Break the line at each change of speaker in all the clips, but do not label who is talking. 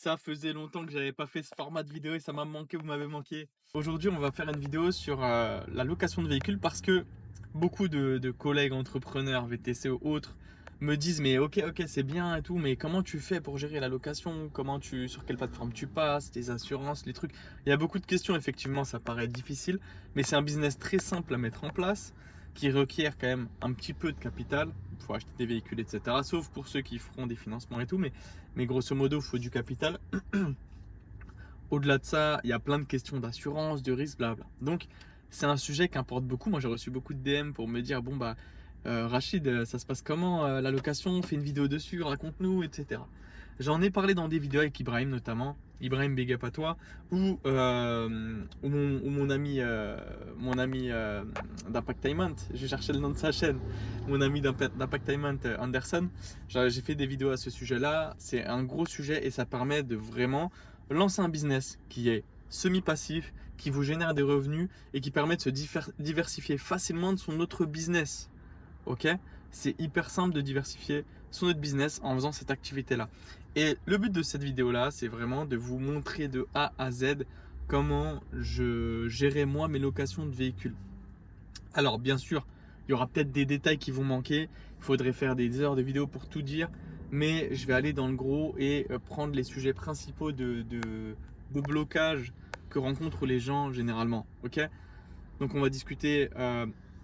Ça faisait longtemps que j'avais pas fait ce format de vidéo et ça m'a manqué, vous m'avez manqué. Aujourd'hui, on va faire une vidéo sur la location de véhicules parce que beaucoup de collègues entrepreneurs, VTC ou autres, me disent mais ok c'est bien et tout, mais comment tu fais pour gérer la location? Sur quelle plateforme tu passes, tes assurances, les trucs. Il y a beaucoup de questions, effectivement, ça paraît difficile, mais c'est un business très simple à mettre en place qui requiert quand même un petit peu de capital. Il faut acheter des véhicules, etc. Sauf pour ceux qui feront des financements et tout, mais grosso modo, il faut du capital. Au-delà de ça, il y a plein de questions d'assurance, de risque, blabla. Donc, c'est un sujet qui importe beaucoup. Moi, j'ai reçu beaucoup de DM pour me dire, bon, bah, Rachid, ça se passe comment la location? Fais une vidéo dessus, raconte-nous, etc. J'en ai parlé dans des vidéos avec Ibrahim notamment. Ibrahim, big up à toi. Ou mon ami d'Impactainment. Je cherchais le nom de sa chaîne. Mon ami d'Impactainment, Anderson. J'ai fait des vidéos à ce sujet-là. C'est un gros sujet et ça permet de vraiment lancer un business qui est semi-passif, qui vous génère des revenus et qui permet de se diversifier facilement de son autre business. Ok? C'est hyper simple de diversifier son autre business en faisant cette activité-là. Et le but de cette vidéo-là, c'est vraiment de vous montrer de A à Z comment je gérais moi mes locations de véhicules. Alors bien sûr, il y aura peut-être des détails qui vont manquer. Il faudrait faire des heures de vidéo pour tout dire. Mais je vais aller dans le gros et prendre les sujets principaux de blocage que rencontrent les gens généralement. Ok? Donc on va discuter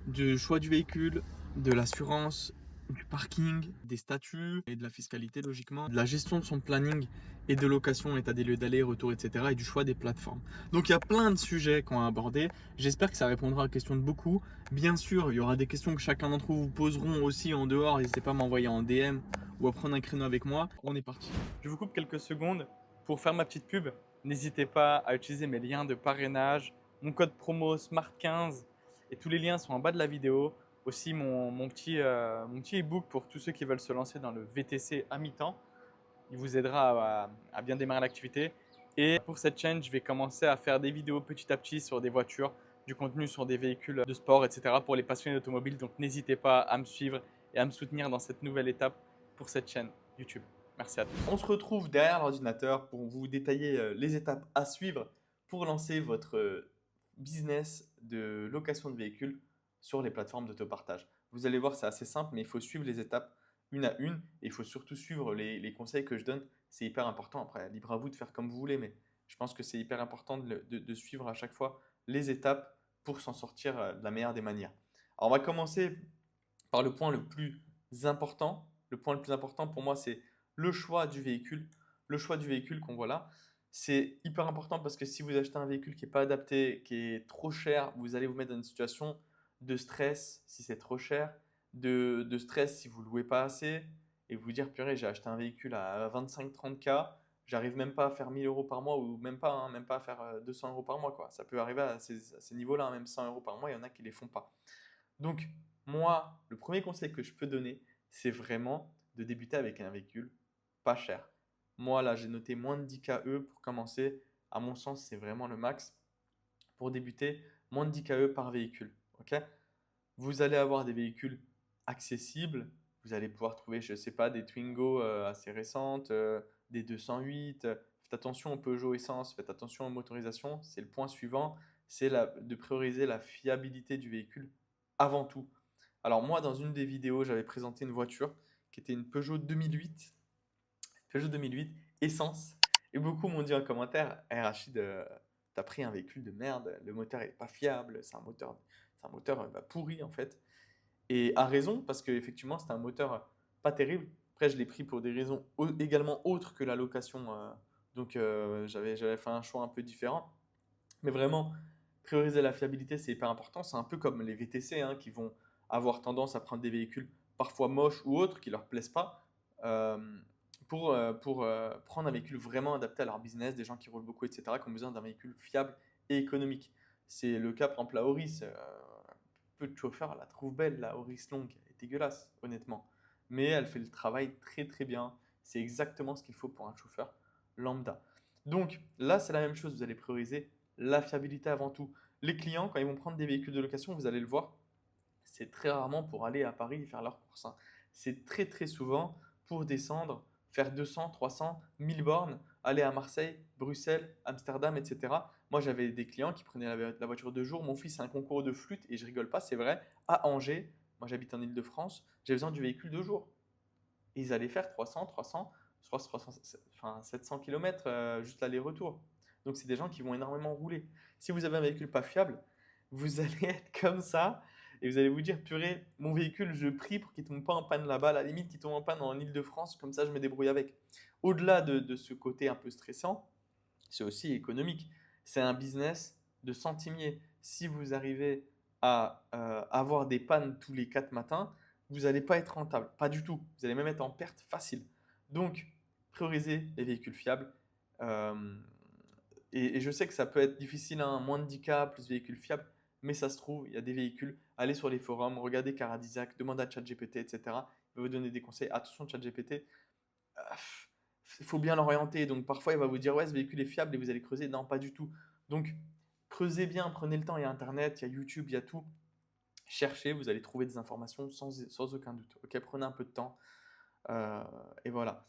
du choix du véhicule, de l'assurance, du parking, des statuts et de la fiscalité logiquement, de la gestion de son planning et de location, état des lieux d'aller, retour, etc. et du choix des plateformes. Donc il y a plein de sujets qu'on a abordés. J'espère que ça répondra aux questions de beaucoup. Bien sûr, il y aura des questions que chacun d'entre vous vous poseront aussi en dehors. N'hésitez pas à m'envoyer en DM ou à prendre un créneau avec moi. On est parti. Je vous coupe quelques secondes pour faire ma petite pub. N'hésitez pas à utiliser mes liens de parrainage, mon code promo SMART15 et tous les liens sont en bas de la vidéo. Aussi mon petit ebook pour tous ceux qui veulent se lancer dans le VTC à mi-temps. Il vous aidera à bien démarrer l'activité. Et pour cette chaîne, je vais commencer à faire des vidéos petit à petit sur des voitures, du contenu sur des véhicules de sport, etc. pour les passionnés d'automobile. Donc n'hésitez pas à me suivre et à me soutenir dans cette nouvelle étape pour cette chaîne YouTube. Merci à tous. On se retrouve derrière l'ordinateur pour vous détailler les étapes à suivre pour lancer votre business de location de véhicules sur les plateformes d'autopartage. Vous allez voir, c'est assez simple, mais il faut suivre les étapes une à une et il faut surtout suivre les conseils que je donne. C'est hyper important. Après, libre à vous de faire comme vous voulez, mais je pense que c'est hyper important de suivre à chaque fois les étapes pour s'en sortir de la meilleure des manières. Alors, on va commencer par le point le plus important. Le point le plus important pour moi, c'est le choix du véhicule. Le choix du véhicule qu'on voit là, c'est hyper important parce que si vous achetez un véhicule qui n'est pas adapté, qui est trop cher, vous allez vous mettre dans une situation de stress si c'est trop cher, de stress si vous ne louez pas assez et vous dire purée, j'ai acheté un véhicule à 25-30K, j'arrive même pas à faire 1000 euros par mois ou même pas, hein, même pas à faire 200 euros par mois, quoi. Ça peut arriver à ces niveaux-là, hein, même 100 euros par mois, il y en a qui ne les font pas. Donc, moi, le premier conseil que je peux donner, c'est vraiment de débuter avec un véhicule pas cher. Moi, là, j'ai noté moins de 10 KE pour commencer. À mon sens, c'est vraiment le max. Pour débuter, moins de 10 KE par véhicule. Ok? Vous allez avoir des véhicules accessibles. Vous allez pouvoir trouver, je ne sais pas, des Twingo assez récentes, des 208. Faites attention aux Peugeot Essence, faites attention aux motorisations. C'est le point suivant, c'est de prioriser la fiabilité du véhicule avant tout. Alors moi, dans une des vidéos, j'avais présenté une voiture qui était une Peugeot 2008. Peugeot 2008, essence. Et beaucoup m'ont dit en commentaire, hey Rachid, t'as pris un véhicule de merde, le moteur est pas fiable, c'est un moteur bah, pourri en fait. Et à raison, parce qu'effectivement, c'était un moteur pas terrible. Après, je l'ai pris pour des raisons également autres que la location. Donc, j'avais fait un choix un peu différent. Mais vraiment, prioriser la fiabilité, c'est hyper important. C'est un peu comme les VTC hein, qui vont avoir tendance à prendre des véhicules parfois moches ou autres qui leur plaisent pas euh, pour prendre un véhicule vraiment adapté à leur business, des gens qui roulent beaucoup, etc., qui ont besoin d'un véhicule fiable et économique. C'est le cas, par exemple, la Auris. Peu de chauffeurs la trouvent belle, la Auris longue. Elle est dégueulasse, honnêtement. Mais elle fait le travail très très bien. C'est exactement ce qu'il faut pour un chauffeur lambda. Donc là, c'est la même chose. Vous allez prioriser la fiabilité avant tout. Les clients, quand ils vont prendre des véhicules de location, vous allez le voir, c'est très rarement pour aller à Paris et faire leurs courses, hein. C'est très très souvent pour descendre, faire 200, 300, 1000 bornes aller à Marseille, Bruxelles, Amsterdam, etc. Moi, j'avais des clients qui prenaient la voiture 2 jours. Mon fils a un concours de flûte, et je rigole pas, c'est vrai, à Angers. Moi, j'habite en Île-de-France. J'ai besoin du véhicule 2 jours. Et ils allaient faire 300, je crois 300, enfin 700 km juste l'aller-retour. Donc, c'est des gens qui vont énormément rouler. Si vous avez un véhicule pas fiable, vous allez être comme ça et vous allez vous dire, purée, mon véhicule, je prie pour qu'il tombe pas en panne là-bas, à la limite qu'il tombe en panne en Île-de-France, comme ça je me débrouille avec. Au-delà de ce côté un peu stressant, c'est aussi économique. C'est un business de centimier. Si vous arrivez à avoir des pannes tous les 4 matins, vous n'allez pas être rentable, pas du tout. Vous allez même être en perte facile. Donc, priorisez les véhicules fiables. Euh, et je sais que ça peut être difficile, hein, moins de 10K, plus véhicules fiables, mais ça se trouve, il y a des véhicules. Allez sur les forums, regardez Caradisaac, demandez à ChatGPT, etc. Il va vous donner des conseils. Attention, ChatGPT, il faut bien l'orienter. Donc parfois, il va vous dire, ouais, ce véhicule est fiable et vous allez creuser. Non, pas du tout. Donc, creusez bien, prenez le temps. Il y a Internet, il y a YouTube, il y a tout. Cherchez, vous allez trouver des informations sans aucun doute. Ok, prenez un peu de temps. Euh, et voilà.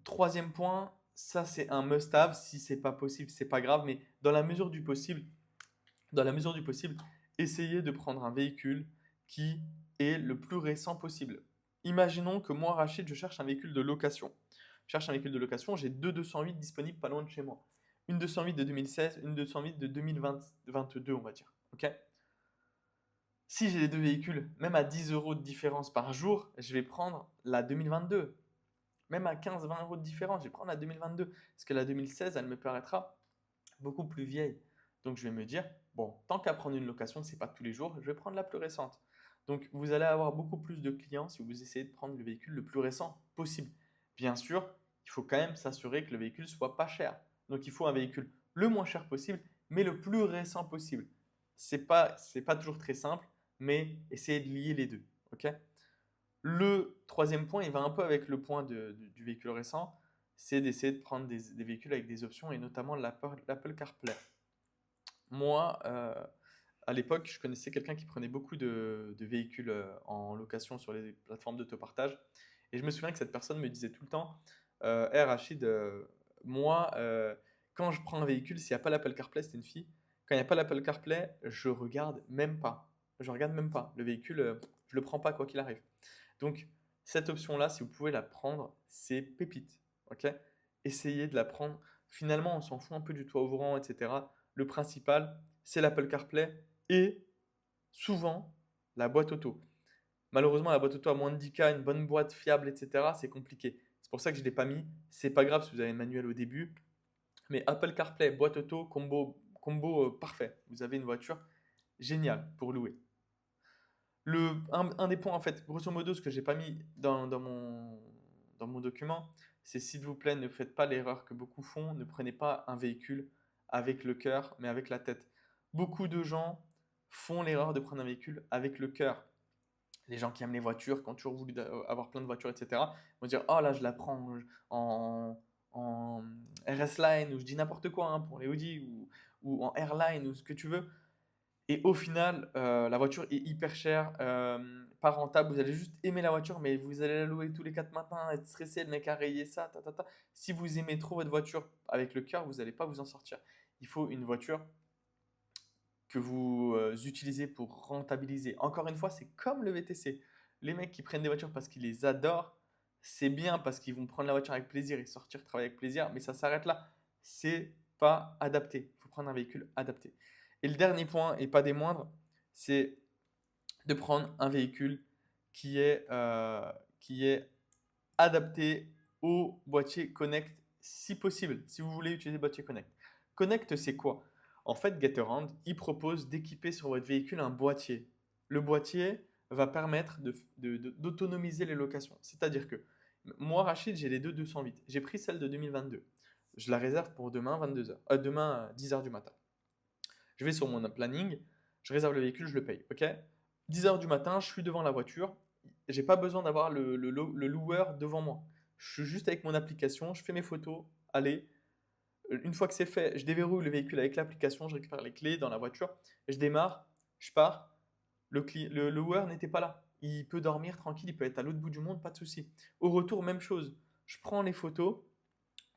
Troisième point, ça c'est un must-have. Si c'est pas possible, c'est pas grave, mais dans la mesure du possible, essayez de prendre un véhicule qui est le plus récent possible. Imaginons que moi, Rachid, je cherche un véhicule de location. Je cherche un véhicule de location, j'ai deux 208 disponibles pas loin de chez moi. Une 208 de 2016, une 208 de 2022, on va dire. Ok. Si j'ai les deux véhicules, même à 10 euros de différence par jour, je vais prendre la 2022. Même à 15-20 euros de différence, je vais prendre la 2022. Parce que la 2016, elle me paraîtra beaucoup plus vieille. Donc je vais me dire, bon, tant qu'à prendre une location, c'est pas tous les jours, je vais prendre la plus récente. Donc vous allez avoir beaucoup plus de clients si vous essayez de prendre le véhicule le plus récent possible. Bien sûr, il faut quand même s'assurer que le véhicule soit pas cher. Donc il faut un véhicule le moins cher possible, mais le plus récent possible. C'est pas toujours très simple, mais essayez de lier les deux. Ok. Le troisième point, il va un peu avec le point du véhicule récent, c'est d'essayer de prendre des véhicules avec des options et notamment l'Apple CarPlay. Moi, à l'époque, je connaissais quelqu'un qui prenait beaucoup de véhicules en location sur les plateformes d'autopartage. Et je me souviens que cette personne me disait tout le temps, Hey Rachid, moi, quand je prends un véhicule, s'il n'y a pas l'Apple CarPlay, c'était une fille, quand il n'y a pas l'Apple CarPlay, je regarde même pas. Je regarde même pas. Le véhicule, je le prends pas quoi qu'il arrive. Donc, cette option-là, si vous pouvez la prendre, c'est pépite. Ok. Essayez de la prendre. Finalement, on s'en fout un peu du toit ouvrant, etc. Le principal, c'est l'Apple CarPlay et souvent la boîte auto. Malheureusement, la boîte auto à moins de 10K, une bonne boîte fiable, etc., c'est compliqué. C'est pour ça que je ne l'ai pas mis. C'est pas grave si vous avez un manuel au début. Mais Apple CarPlay, boîte auto, combo parfait. Vous avez une voiture géniale pour louer. Un des points, en fait, grosso modo, ce que j'ai pas mis dans mon document, c'est s'il vous plaît, ne faites pas l'erreur que beaucoup font, ne prenez pas un véhicule avec le cœur, mais avec la tête. Beaucoup de gens font l'erreur de prendre un véhicule avec le cœur. Les gens qui aiment les voitures, qui ont toujours voulu avoir plein de voitures, etc., vont dire, oh là, je la prends en RS Line, ou je dis n'importe quoi hein, pour les Audi, ou en Airline, ou ce que tu veux. Et au final, la voiture est hyper chère, pas rentable. Vous allez juste aimer la voiture, mais vous allez la louer tous les 4 matins, être stressé, le mec a rayé ça, ta, ta, ta. Si vous aimez trop votre voiture avec le cœur, vous n'allez pas vous en sortir. Il faut une voiture que vous utilisez pour rentabiliser. Encore une fois, c'est comme le VTC. Les mecs qui prennent des voitures parce qu'ils les adorent, c'est bien parce qu'ils vont prendre la voiture avec plaisir et sortir travailler avec plaisir, mais ça s'arrête là. C'est pas adapté. Il faut prendre un véhicule adapté. Et le dernier point, et pas des moindres, c'est de prendre un véhicule qui est adapté au boîtier Connect si possible, si vous voulez utiliser le boîtier Connect. Connect, c'est quoi? En fait, Getaround, il propose d'équiper sur votre véhicule un boîtier. Le boîtier va permettre d'autonomiser les locations. C'est-à-dire que moi, Rachid, j'ai les deux 208. J'ai pris celle de 2022. Je la réserve pour demain 22h, demain 10h du matin. Je vais sur mon planning, je réserve le véhicule, je le paye. Ok. 10h du matin, je suis devant la voiture. J'ai pas besoin d'avoir le loueur devant moi. Je suis juste avec mon application, je fais mes photos. Allez, une fois que c'est fait, je déverrouille le véhicule avec l'application, je récupère les clés dans la voiture, je démarre, je pars. Le loueur n'était pas là. Il peut dormir tranquille, il peut être à l'autre bout du monde, pas de souci. Au retour, même chose. Je prends les photos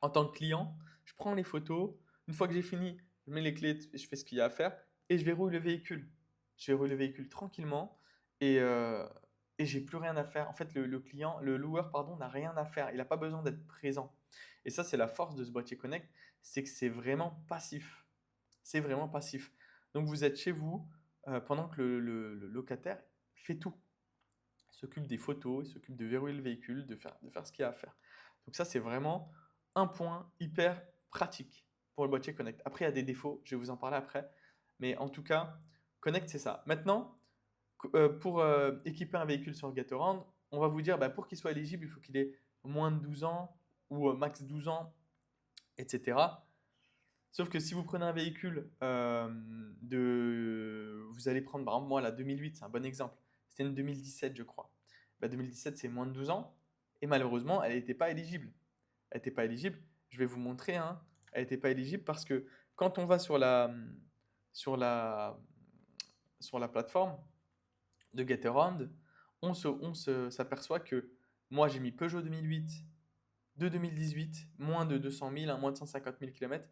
en tant que client, prends les photos. Une fois que j'ai fini, je mets les clés, je fais ce qu'il y a à faire et je verrouille le véhicule. Je verrouille le véhicule tranquillement et, euh, et j'ai plus rien à faire. En fait, le loueur, pardon, n'a rien à faire. Il n'a pas besoin d'être présent. Et ça, c'est la force de ce boîtier Connect, c'est que c'est vraiment passif. C'est vraiment passif. Donc vous êtes chez vous pendant que le locataire fait tout. Il s'occupe des photos, il s'occupe de verrouiller le véhicule, de faire ce qu'il y a à faire. Donc ça, c'est vraiment un point hyper pratique pour le boîtier Connect. Après, il y a des défauts, je vais vous en parler après. Mais en tout cas, Connect, c'est ça. Maintenant, pour équiper un véhicule sur Gatorand, on va vous dire, bah, pour qu'il soit éligible, il faut qu'il ait moins de 12 ans ou max 12 ans, etc. Sauf que si vous prenez un véhicule vous allez prendre, par exemple, moi, la 2008, c'est un bon exemple. C'était une 2017, je crois. Bah, 2017, c'est moins de 12 ans. Et malheureusement, elle n'était pas éligible. Elle n'était pas éligible. Je vais vous montrer, hein. Elle n'était pas éligible parce que quand on va sur la, sur la plateforme de Getaround, s'aperçoit que moi, j'ai mis Peugeot 2008 de 2018, moins de 200 000, moins de 150 000 km.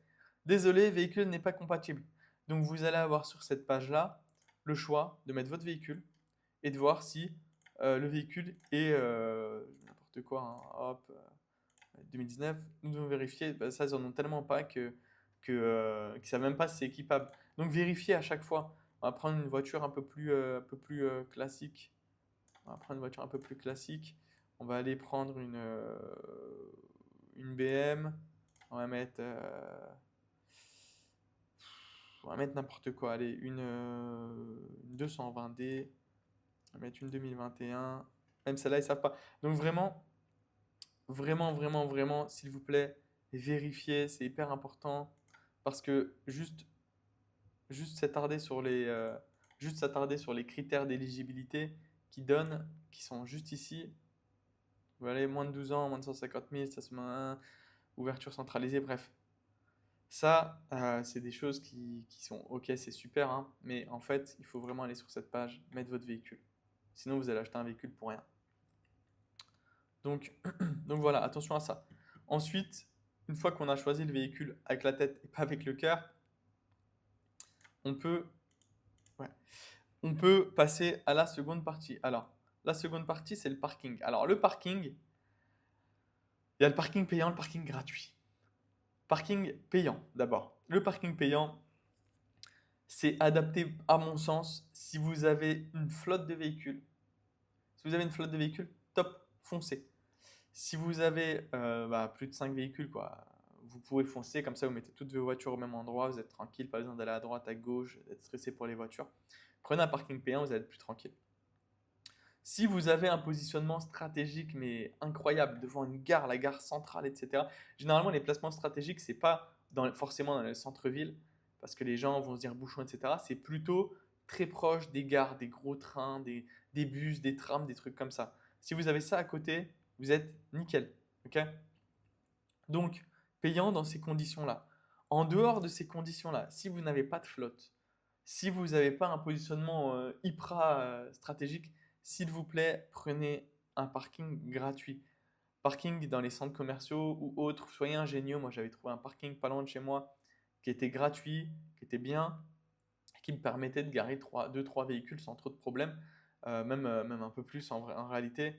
Désolé, véhicule n'est pas compatible. Donc vous allez avoir sur cette page-là le choix de mettre votre véhicule et de voir si le véhicule est n'importe quoi, hein, hop, 2019. Nous devons vérifier, bah, ça ils en ont tellement pas qu'ils ne savent même pas si c'est équipable. Donc vérifiez à chaque fois. On va prendre une voiture un peu plus classique. On va prendre une voiture un peu plus classique. On va aller prendre une BM. On va mettre, n'importe quoi. Allez, une 220D. On va mettre une 2021. Même celle-là, ils savent pas. Donc vraiment, vraiment, vraiment, vraiment, s'il vous plaît, vérifiez. C'est hyper important. Parce que juste s'attarder sur les critères d'éligibilité qui sont juste ici. Vous voyez, moins de 12 ans, moins de 150 000, ça se met un, ouverture centralisée, bref. Ça, c'est des choses qui sont ok, c'est super, hein, mais en fait, il faut vraiment aller sur cette page, mettre votre véhicule. Sinon, vous allez acheter un véhicule pour rien. Donc, donc voilà, attention à ça. Ensuite, une fois qu'on a choisi le véhicule avec la tête et pas avec le cœur, on peut, ouais, on peut passer à la seconde partie. Alors, la seconde partie, c'est le parking. Alors, le parking, il y a le parking payant, le parking gratuit. Parking payant, d'abord. Le parking payant, c'est adapté, à mon sens, si vous avez une flotte de véhicules. Si vous avez une flotte de véhicules, top, foncez. Si vous avez plus de 5 véhicules, quoi, vous pouvez foncer, comme ça vous mettez toutes vos voitures au même endroit, vous êtes tranquille, pas besoin d'aller à droite, à gauche, d'être stressé pour les voitures. Prenez un parking payant, vous allez être plus tranquille. Si vous avez un positionnement stratégique mais incroyable devant une gare, la gare centrale, etc. Généralement, les placements stratégiques, c'est pas forcément dans le centre-ville parce que les gens vont se dire bouchon, etc. C'est plutôt très proche des gares, des gros trains, des bus, des trams, des trucs comme ça. Si vous avez ça à côté, vous êtes nickel. Ok. Donc, payant dans ces conditions-là. En dehors de ces conditions-là, si vous n'avez pas de flotte, si vous n'avez pas un positionnement hyper stratégique, s'il vous plaît, prenez un parking gratuit. Parking dans les centres commerciaux ou autres, soyez ingénieux. Moi, j'avais trouvé un parking pas loin de chez moi qui était gratuit, qui était bien, qui me permettait de garer 2-3 véhicules sans trop de problèmes, même un peu plus en réalité.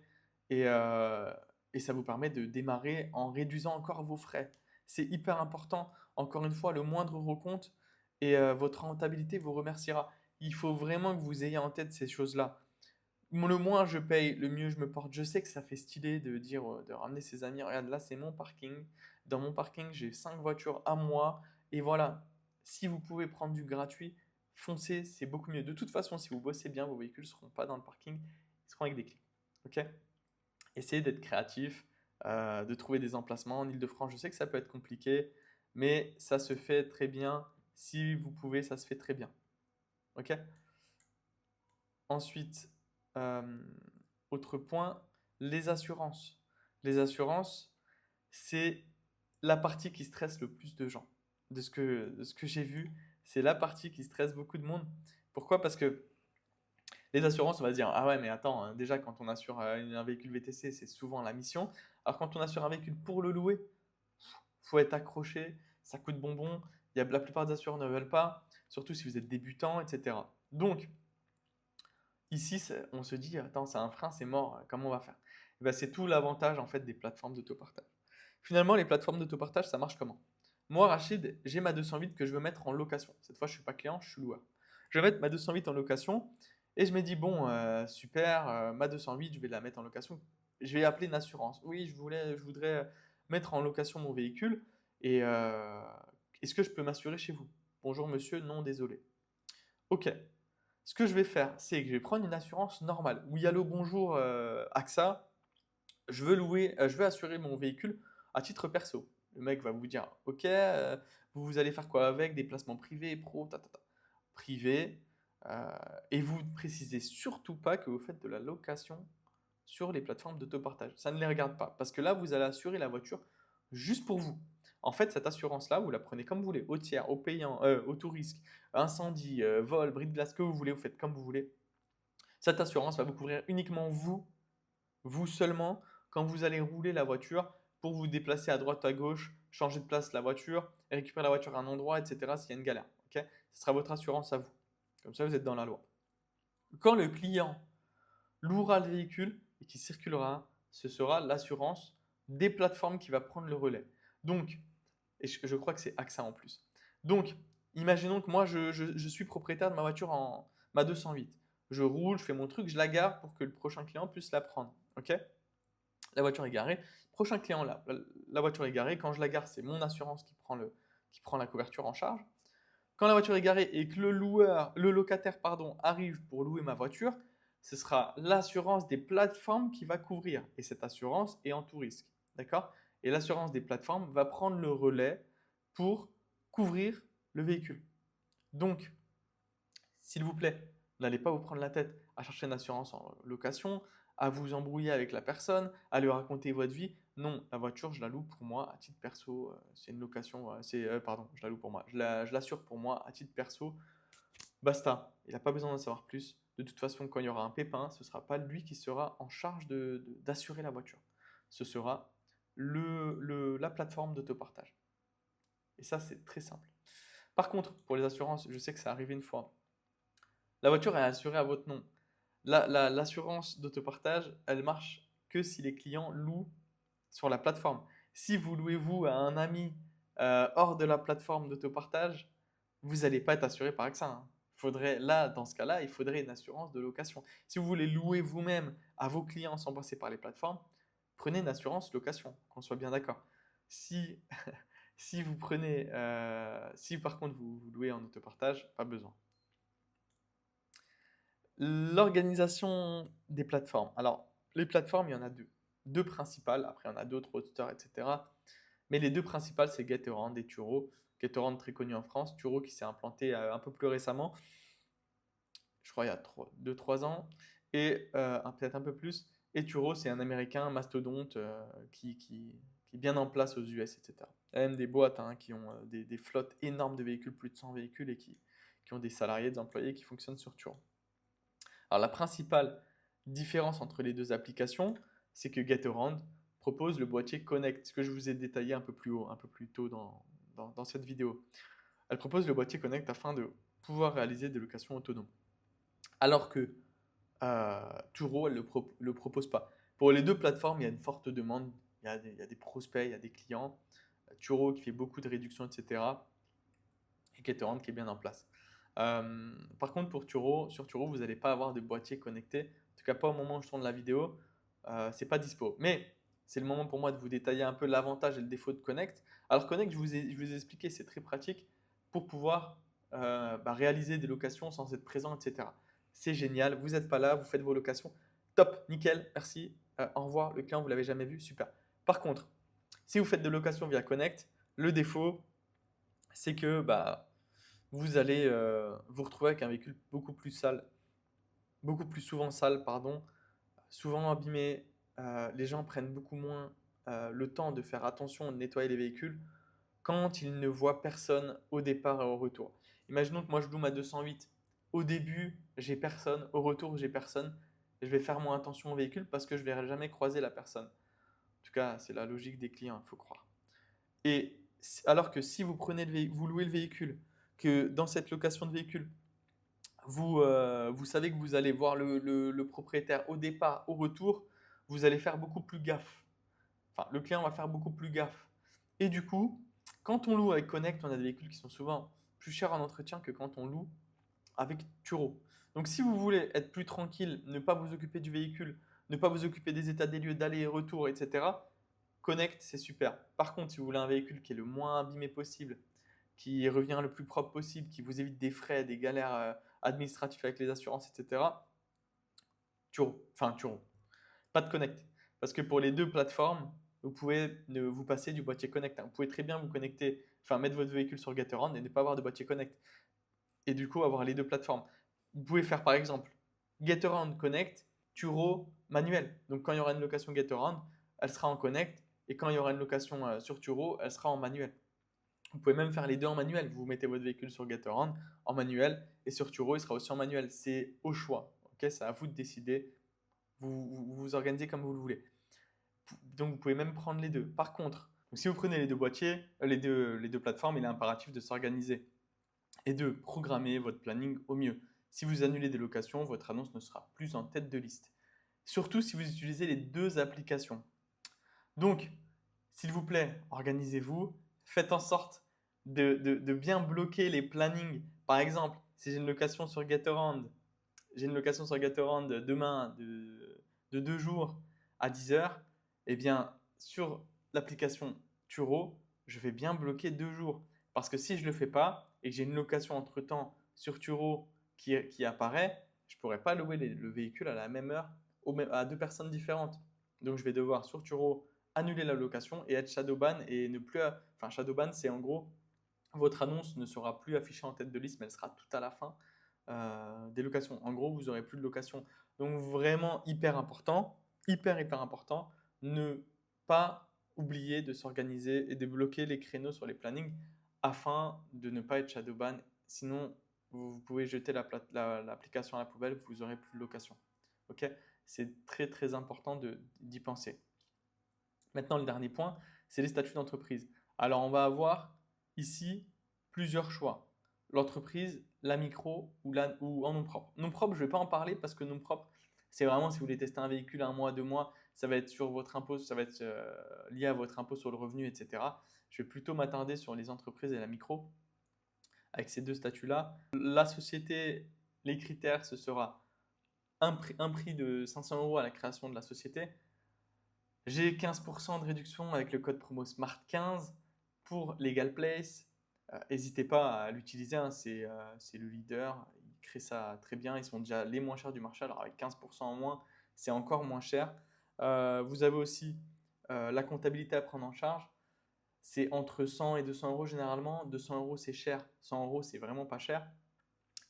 Et, euh, et ça vous permet de démarrer en réduisant encore vos frais. C'est hyper important. Encore une fois, le moindre recompte et votre rentabilité vous remerciera. Il faut vraiment que vous ayez en tête ces choses-là. Le moins je paye, le mieux je me porte. Je sais que ça fait stylé de dire, de ramener ses amis. Regarde, là, c'est mon parking. Dans mon parking, j'ai 5 voitures à moi. Et voilà, si vous pouvez prendre du gratuit, foncez, c'est beaucoup mieux. De toute façon, si vous bossez bien, vos véhicules ne seront pas dans le parking, ils seront avec des clés. Ok? Essayez d'être créatif, de trouver des emplacements. En Ile-de-France, je sais que ça peut être compliqué, mais ça se fait très bien. Si vous pouvez, ça se fait très bien. Ok? Ensuite, euh, autre point, les assurances. Les assurances, c'est la partie qui stresse le plus de gens. De ce que j'ai vu, c'est la partie qui stresse beaucoup de monde. Pourquoi? Parce que les assurances, on va se dire, ah ouais, mais attends, hein, déjà quand on assure un véhicule VTC, c'est souvent la mission. Alors quand on assure un véhicule pour le louer, faut être accroché. ça coûte bonbon, la plupart des assureurs ne veulent pas, surtout si vous êtes débutant, etc. Donc, ici, on se dit, attends, c'est un frein, c'est mort, comment on va faire? Eh ben, c'est tout l'avantage en fait des plateformes d'autopartage. Finalement, les plateformes d'autopartage, ça marche comment? Moi, Rachid, j'ai ma 208 que je veux mettre en location. Cette fois, je ne suis pas client, je suis loueur. Je vais mettre ma 208 en location et je me dis, bon, super, ma 208, je vais la mettre en location. Je vais appeler une assurance. Oui, je voudrais mettre en location mon véhicule et est-ce que je peux m'assurer chez vous? Bonjour monsieur, non, désolé. Ok. Ce que je vais faire, c'est que je vais prendre une assurance normale. Oui, allô, bonjour, AXA, je veux assurer mon véhicule à titre perso. Le mec va vous dire, ok, vous allez faire quoi avec? Des placements privés, pro, privé, euh, et vous ne précisez surtout pas que vous faites de la location sur les plateformes d'autopartage. Ça ne les regarde pas, parce que là, vous allez assurer la voiture juste pour vous. En fait, cette assurance-là, vous la prenez comme vous voulez, au tiers, au payant, au tout risque, incendie, vol, bris de glace, que vous voulez, vous faites comme vous voulez. Cette assurance va vous couvrir uniquement vous, vous seulement, quand vous allez rouler la voiture pour vous déplacer à droite, à gauche, changer de place la voiture, récupérer la voiture à un endroit, etc. s'il y a une galère. Ok, ce sera votre assurance à vous. Comme ça, vous êtes dans la loi. Quand le client louera le véhicule et qui circulera, ce sera l'assurance des plateformes qui va prendre le relais. Donc, et je crois que c'est AXA en plus. Donc, imaginons que moi, je suis propriétaire de ma voiture en ma 208. Je roule, je fais mon truc, je la gare pour que le prochain client puisse la prendre. Ok? La voiture est garée. Prochain client, la voiture est garée. Quand je la gare, c'est mon assurance qui prend la couverture en charge. Quand la voiture est garée et que le locataire, pardon, arrive pour louer ma voiture, ce sera l'assurance des plateformes qui va couvrir. Et cette assurance est en tout risque. D'accord? Et l'assurance des plateformes va prendre le relais pour couvrir le véhicule. Donc, s'il vous plaît, n'allez pas vous prendre la tête à chercher une assurance en location, à vous embrouiller avec la personne, à lui raconter votre vie. Non, la voiture, je la loue pour moi à titre perso. C'est une location, pardon, je la loue pour moi. Je l'assure pour moi à titre perso. Basta. Il n'a pas besoin d'en savoir plus. De toute façon, quand il y aura un pépin, ce ne sera pas lui qui sera en charge d'assurer la voiture. Ce sera la plateforme d'autopartage. Et ça, c'est très simple. Par contre, pour les assurances, je sais que ça arrivé une fois. La voiture est assurée à votre nom. L'assurance d'autopartage, elle marche que si les clients louent sur la plateforme. Si vous louez vous à un ami hors de la plateforme d'autopartage, vous n'allez pas être assuré par AXA, hein. Dans ce cas-là, il faudrait une assurance de location. Si vous voulez louer vous-même à vos clients sans passer par les plateformes, prenez une assurance location, qu'on soit bien d'accord. Si, si par contre vous louez en autopartage, pas besoin. L'organisation des plateformes. Alors, les plateformes, il y en a deux. Deux principales, après il y en a d'autres, Roadster, etc. Mais les deux principales, c'est Getaround et Turo. Getaround très connu en France, Turo qui s'est implanté un peu plus récemment, je crois il y a 2-3 ans, et peut-être un peu plus. Et Turo, c'est un américain mastodonte qui est bien en place aux US, etc. Il y a même des boîtes qui ont des flottes énormes de véhicules, plus de 100 véhicules, et qui ont des salariés, des employés qui fonctionnent sur Turo. Alors la principale différence entre les deux applications, c'est que Getaround propose le boîtier Connect, ce que je vous ai détaillé un peu plus haut, un peu plus tôt dans cette vidéo. Elle propose le boîtier Connect afin de pouvoir réaliser des locations autonomes. Alors que Turo, elle ne le propose pas. Pour les deux plateformes, il y a une forte demande, il y a des prospects, il y a des clients. Turo qui fait beaucoup de réductions, etc. Et Getaround qui est bien en place. Par contre, sur Turo, vous n'allez pas avoir de boîtier connecté. En tout cas, pas au moment où je tourne la vidéo. C'est pas dispo. Mais c'est le moment pour moi de vous détailler un peu l'avantage et le défaut de Connect. Alors, Connect, je vous ai expliqué, c'est très pratique pour pouvoir réaliser des locations sans être présent, etc. C'est génial. Vous n'êtes pas là, vous faites vos locations. Top, nickel, merci. Au revoir. Le client, vous l'avez jamais vu, super. Par contre, si vous faites des locations via Connect, le défaut, c'est que vous allez vous retrouver avec un véhicule beaucoup plus sale, beaucoup plus souvent sale, pardon, souvent abîmé. Les gens prennent beaucoup moins le temps de faire attention, de nettoyer les véhicules quand ils ne voient personne au départ et au retour. Imaginons que moi je loue ma 208. Au début, j'ai personne. Au retour, j'ai personne. Je vais faire moins attention au véhicule parce que je ne verrai jamais croiser la personne. En tout cas, c'est la logique des clients, il faut croire. Et Alors que si vous vous louez le véhicule, que dans cette location de véhicule, vous savez que vous allez voir le propriétaire au départ, au retour, vous allez faire beaucoup plus gaffe. Enfin, le client va faire beaucoup plus gaffe. Et du coup, quand on loue avec Connect, on a des véhicules qui sont souvent plus chers en entretien que quand on loue avec Turo. Donc si vous voulez être plus tranquille, ne pas vous occuper du véhicule, ne pas vous occuper des états des lieux d'aller et retour, etc., Connect, c'est super. Par contre, si vous voulez un véhicule qui est le moins abîmé possible, qui revient le plus propre possible, qui vous évite des frais, des galères administratives avec les assurances, etc., Turo. Pas de Connect. Parce que pour les deux plateformes, vous pouvez vous passer du boîtier Connect. Vous pouvez très bien vous connecter, enfin mettre votre véhicule sur Getaround et ne pas avoir de boîtier Connect. Et du coup, avoir les deux plateformes. Vous pouvez faire par exemple Getaround Connect, Turo manuel. Donc quand il y aura une location Getaround, elle sera en Connect. Et quand il y aura une location sur Turo, elle sera en manuel. Vous pouvez même faire les deux en manuel. Vous mettez votre véhicule sur Getaround en manuel et sur Turo, il sera aussi en manuel. C'est au choix. Ok, c'est à vous de décider. Vous organisez comme vous le voulez. Donc vous pouvez même prendre les deux. Par contre, donc si vous prenez les deux boîtiers, les deux plateformes, il est impératif de s'organiser et de programmer votre planning au mieux. Si vous annulez des locations, votre annonce ne sera plus en tête de liste. Surtout si vous utilisez les deux applications. Donc, s'il vous plaît, organisez-vous, faites en sorte de bien bloquer les plannings. Par exemple, si j'ai une location sur Getaround demain de 2 jours à 10 heures, eh bien, sur l'application Turo, je vais bien bloquer 2 jours. Parce que si je ne le fais pas et que j'ai une location entre-temps sur Turo qui apparaît, je ne pourrai pas louer le véhicule à la même heure à deux personnes différentes. Donc, je vais devoir sur Turo annuler la location et être shadowban et ne plus. Enfin, shadowban, c'est en gros, votre annonce ne sera plus affichée en tête de liste, mais elle sera tout à la fin des locations. En gros, vous n'aurez plus de location. Donc vraiment hyper important, ne pas oublier de s'organiser et de bloquer les créneaux sur les plannings afin de ne pas être shadowban. Sinon, vous pouvez jeter l'application à la poubelle, vous n'aurez plus de location. Ok. C'est très important d'y penser. Maintenant, le dernier point, c'est les statuts d'entreprise. Alors, on va avoir ici plusieurs choix. L'entreprise, la micro ou en nom propre. Nom propre, je ne vais pas en parler parce que nom propre, c'est vraiment si vous voulez tester un véhicule 1 mois, 2 mois, ça va être sur votre impôt, ça va être lié à votre impôt sur le revenu, etc. Je vais plutôt m'attarder sur les entreprises et la micro avec ces deux statuts-là. La société, les critères, ce sera un prix de 500 euros à la création de la société. J'ai 15% de réduction avec le code promo SMART15 pour Legal Place. N'hésitez pas à l'utiliser, hein, c'est le leader, ils créent ça très bien, ils sont déjà les moins chers du marché, alors avec 15% en moins, c'est encore moins cher. Vous avez aussi la comptabilité à prendre en charge, c'est entre 100 et 200 euros généralement, 200 euros c'est cher, 100 euros c'est vraiment pas cher.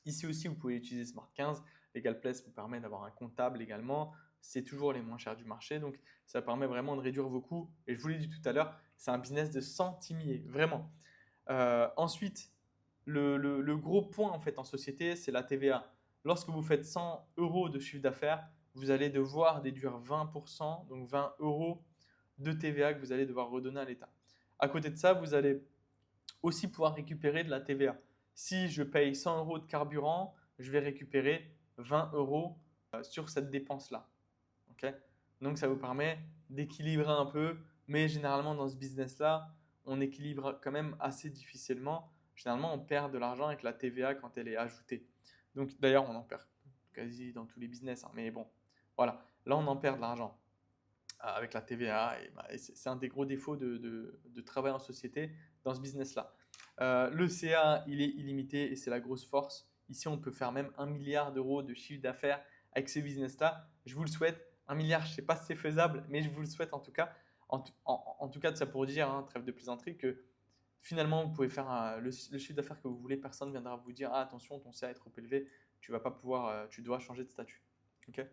Ici aussi, vous pouvez utiliser Smart 15. LegalPlace vous permet d'avoir un comptable également. C'est toujours les moins chers du marché. Donc, ça permet vraiment de réduire vos coûts. Et je vous l'ai dit tout à l'heure, c'est un business de centimier, vraiment. Ensuite, le gros point en fait en société, c'est la TVA. Lorsque vous faites 100 euros de chiffre d'affaires, vous allez devoir déduire 20%, donc 20 euros de TVA que vous allez devoir redonner à l'État. À côté de ça, vous allez aussi pouvoir récupérer de la TVA. Si je paye 100 euros de carburant, je vais récupérer 20 euros sur cette dépense-là. Okay. Donc ça vous permet d'équilibrer un peu, mais généralement dans ce business-là, on équilibre quand même assez difficilement. Généralement, on perd de l'argent avec la TVA quand elle est ajoutée. Donc d'ailleurs, on en perd quasi dans tous les business, hein, mais bon, voilà. Là, on en perd de l'argent avec la TVA. Et c'est un des gros défauts de travail en société dans ce business-là. Le CA, il est illimité et c'est la grosse force. Ici, on peut faire même 1 milliard d'euros de chiffre d'affaires avec ce business-là. Je vous le souhaite. 1 milliard, je ne sais pas si c'est faisable, mais je vous le souhaite en tout cas. En tout cas, ça pour dire, hein, trêve de plaisanterie, que finalement, vous pouvez faire le chiffre d'affaires que vous voulez. Personne ne viendra vous dire ah, attention, ton CA est trop élevé, tu vas pas pouvoir, tu dois changer de statut. Ok.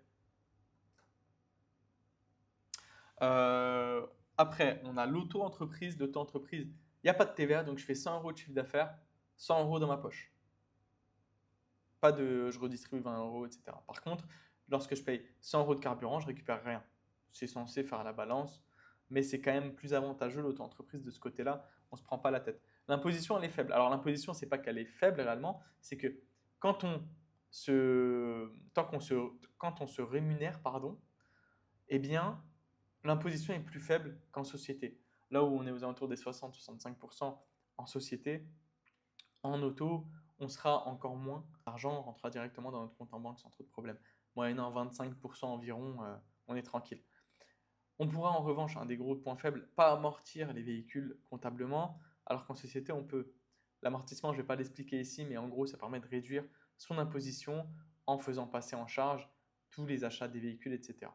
Euh, Après, on a l'auto-entreprise. L'auto-entreprise, il n'y a pas de TVA, donc je fais 100 euros de chiffre d'affaires, 100 euros dans ma poche. Pas de je redistribue 20 euros, etc. Par contre, lorsque je paye 100 euros de carburant, je récupère rien. C'est censé faire la balance, mais c'est quand même plus avantageux l'auto-entreprise de ce côté-là. on ne se prend pas la tête. L'imposition, elle est faible. Alors l'imposition, c'est pas qu'elle est faible réellement, c'est que quand on tant qu'on se, quand on se rémunère, pardon, eh bien, l'imposition est plus faible qu'en société. Là où on est aux alentours des 60-65% en société, en auto, on sera encore moins. L'argent rentrera directement dans notre compte en banque sans trop de problème. Moyennant 25% environ, on est tranquille. On pourra en revanche, un des gros points faibles, pas amortir les véhicules comptablement, alors qu'en société, on peut. L'amortissement, je ne vais pas l'expliquer ici, mais en gros, ça permet de réduire son imposition en faisant passer en charge tous les achats des véhicules, etc.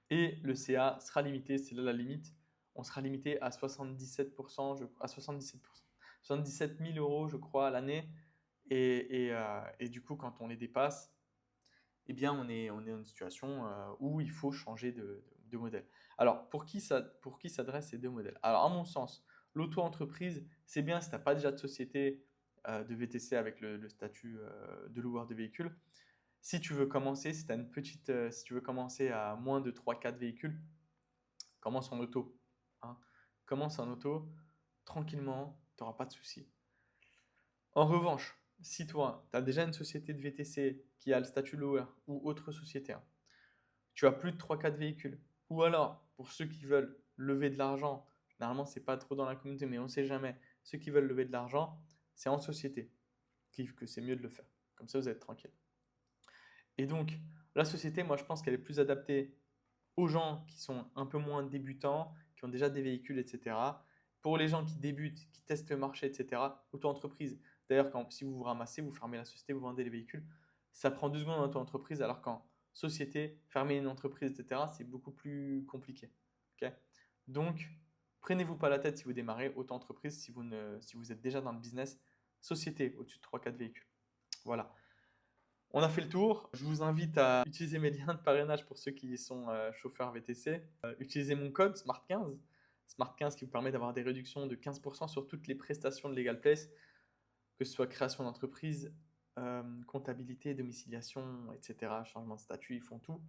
Et le CA sera limité, c'est là la limite, on sera limité à 77%, à 77%, 77 000 euros, je crois, à l'année. Et du coup, quand on les dépasse, eh bien, on est dans une situation où il faut changer de modèle. Alors, pour qui s'adressent ces deux modèles? Alors, à mon sens, l'auto-entreprise, c'est bien si tu n'as pas déjà de société de VTC avec le statut de loueur de véhicules. Si tu veux commencer, si, t'as une petite, si tu veux commencer à moins de trois quatre véhicules, commence en auto. Hein. Commence en auto, tranquillement, tu n'auras pas de soucis. En revanche, si toi, tu as déjà une société de VTC qui a le statut loueur ou autre société, hein, tu as plus de trois quatre véhicules, ou alors, pour ceux qui veulent lever de l'argent, généralement, c'est pas trop dans la communauté, mais on ne sait jamais, ceux qui veulent lever de l'argent, c'est en société que c'est mieux de le faire. Comme ça, vous êtes tranquille. Et donc, la société, moi, je pense qu'elle est plus adaptée aux gens qui sont un peu moins débutants, qui ont déjà des véhicules, etc. Pour les gens qui débutent, qui testent le marché, etc. Auto-entreprise. D'ailleurs, si vous vous ramassez, vous fermez la société, vous vendez les véhicules, ça prend 2 secondes en auto-entreprise, alors qu'en société, fermer une entreprise, etc., c'est beaucoup plus compliqué. Ok. Donc, prenez-vous pas la tête si vous démarrez auto-entreprise, si vous êtes déjà dans le business, société, au-dessus de trois quatre véhicules. Voilà. On a fait le tour. Je vous invite à utiliser mes liens de parrainage pour ceux qui sont chauffeurs VTC. Utilisez mon code SMART15. SMART15 qui vous permet d'avoir des réductions de 15% sur toutes les prestations de Legal Place, que ce soit création d'entreprise, comptabilité, domiciliation, etc. Changement de statut, ils font tout.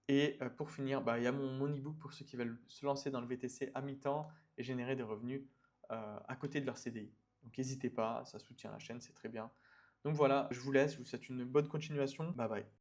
Et pour finir, bah, il y a mon e-book pour ceux qui veulent se lancer dans le VTC à mi-temps et générer des revenus à côté de leur CDI. Donc n'hésitez pas, ça soutient la chaîne, c'est très bien. Donc voilà, je vous laisse, je vous souhaite une bonne continuation. Bye bye.